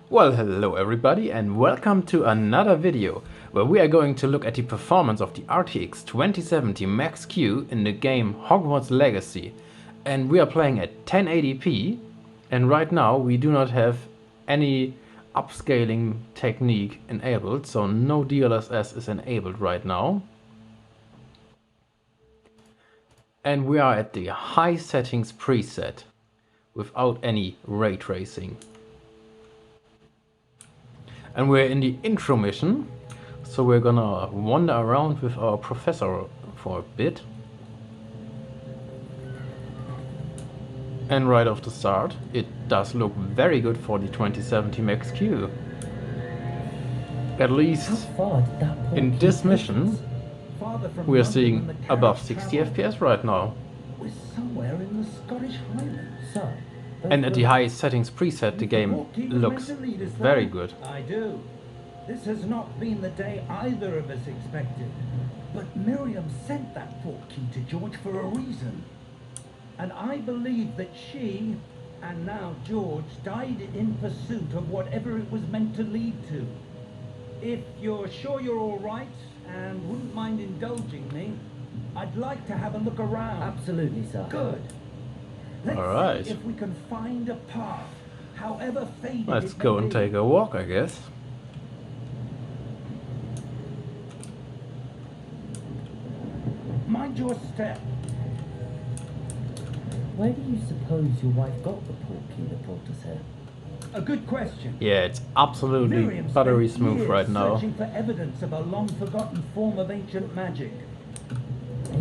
Well, hello everybody and welcome to another video where we are going to look at the performance of the RTX 2070 MaxQ in the game Hogwarts Legacy. And we are playing at 1080p, and right now we do not have any upscaling technique enabled, so no DLSS is enabled right now. And we are at the high settings preset without any ray tracing. And we're in the intro mission, so we're gonna wander around with our professor for a bit. And right off the start, it does look very good for the 2070 MaxQ. At least in this mission, we are seeing above 60 FPS right now. We're somewhere in the Scottish Highlands, sir. And at the highest settings preset, the game looks very good. I do. This has not been the day either of us expected. But Miriam sent that portkey to George for a reason. And I believe that she, and now George, died in pursuit of whatever it was meant to lead to. If you're sure you're all right and wouldn't mind indulging me, I'd like to have a look around. Absolutely, sir. Good. Let's All right. see if we can find a path, however faded. Let's it may go and be. take a walk, I guess. Mind your step. Where do you suppose your wife got the portkey that brought us here? A good question. Yeah, it's absolutely Miriam buttery spent smooth years right now. searching for evidence of a long-forgotten form of ancient magic.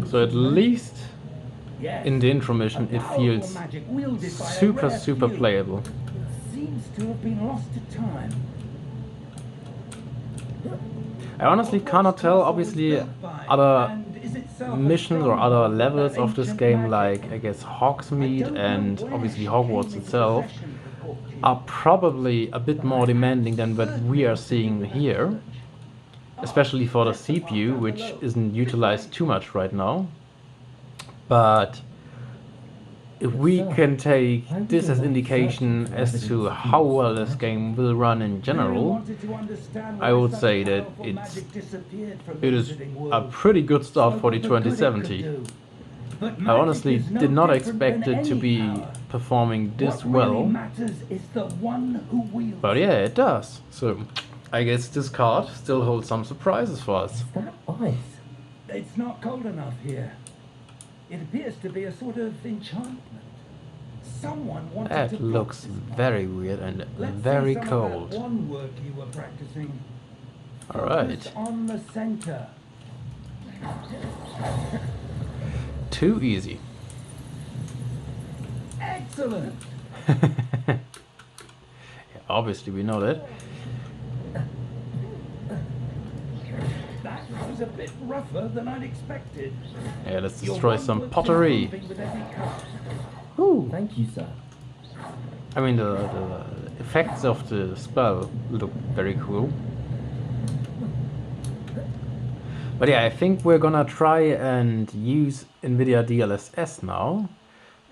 So at least Yes, in the intro mission, a it powerful feels magic wielded by a super rare super few. playable. It seems to have been lost to time. I honestly cannot tell. Obviously, other missions or other levels of this game, like I guess Hogsmeade and obviously Hogwarts itself, are probably a bit more demanding than what we are seeing here, especially for the CPU, which isn't utilized too much right now. But if we can take this as indication as to how well this game will run in general, I would say that it is a pretty good start for the 2070. I honestly did not expect it to be performing this well, but yeah, it does. So I guess this card still holds some surprises for us. Is that ice? It's not cold enough here. It appears to be a sort of enchantment. Someone wanted That to looks practice. very weird and Let's very see some cold. Of that one work you were practicing. All right. Focus on the center. Too easy. Excellent. Yeah, obviously we know that. That was a bit rougher than I'd expected. Yeah, let's Your destroy one some work's pottery. improving with every cut. Woo. Thank you, sir. I mean, the effects of the spell look very cool. But yeah, I think we're gonna try and use NVIDIA DLSS now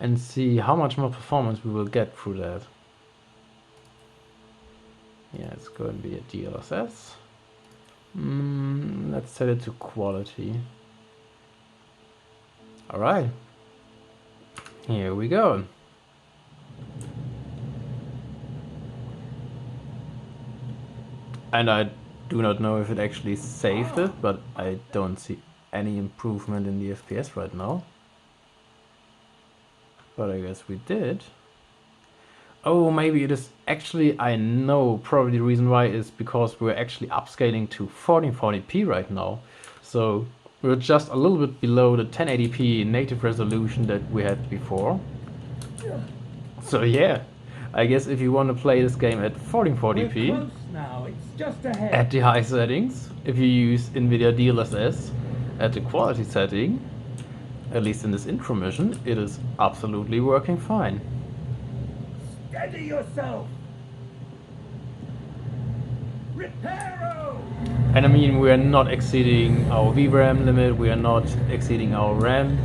and see how much more performance we will get through that. Yeah, it's going to be a DLSS. Let's set it to quality. Alright. Here we go. And I do not know if it actually saved it, but I don't see any improvement in the FPS right now. But I guess we did. Oh, maybe it is actually, I know probably the reason why is because we're actually upscaling to 1440p right now. So we're just a little bit below the 1080p native resolution that we had before. So yeah, I guess if you want to play this game at We're 1440p, close now. It's just ahead. at the high settings, if you use NVIDIA DLSS at the quality setting, at least in this intro mission, it is absolutely working fine. Steady yourself. Reparo. And I mean, we are not exceeding our VRAM limit, we are not exceeding our RAM.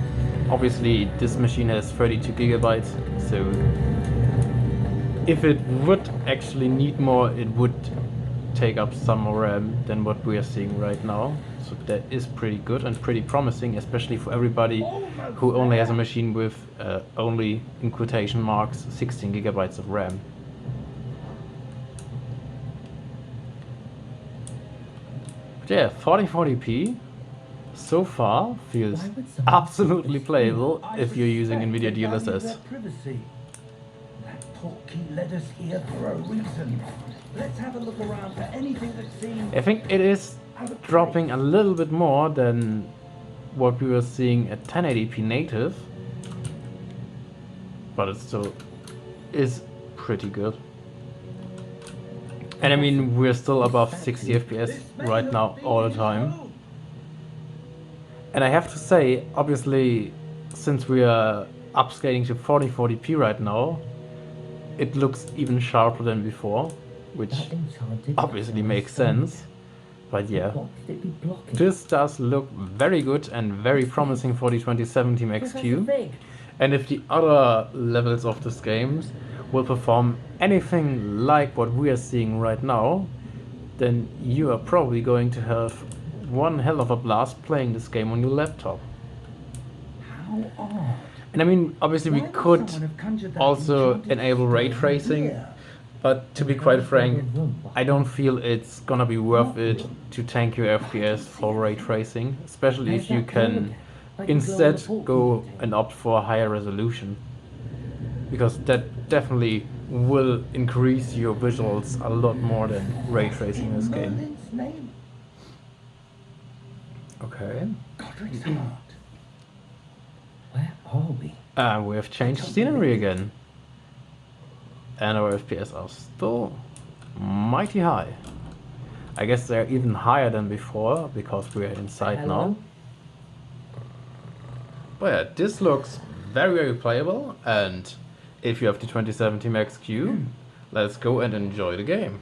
Obviously, this machine has 32 gigabytes, so if it would actually need more, it would take up some more RAM than what we are seeing right now. So that is pretty good and pretty promising, especially for everybody who only has a machine with only, in quotation marks, 16 gigabytes of RAM. But yeah, 4040p so far feels absolutely playable if you're using NVIDIA DLSS. That portkey led us here for a reason. Let's have a look around for anything that seems... I think it is dropping a little bit more than what we were seeing at 1080p native, but it still is pretty good. And I mean, we're still above 60 FPS right now all the time. And I have to say, obviously, since we are upscaling to 4040p right now, it looks even sharper than before, which obviously makes sense. But yeah, this does look very good and very promising for the 2070 MaxQ. And if the other levels of this game will perform anything like what we are seeing right now, then you are probably going to have one hell of a blast playing this game on your laptop. How odd. And I mean, obviously we could also enable ray tracing, but to be quite frank, I don't feel it's gonna be worth it to tank your FPS for ray tracing, especially if you can instead go and opt for a higher resolution, because that definitely will increase your visuals a lot more than ray tracing in this game. Okay. Where are we? We have changed scenery again. And our FPS are still mighty high. I guess they're even higher than before because we're inside now. But yeah, this looks very, very playable. And if you have the 2070 MaxQ, let's go and enjoy the game.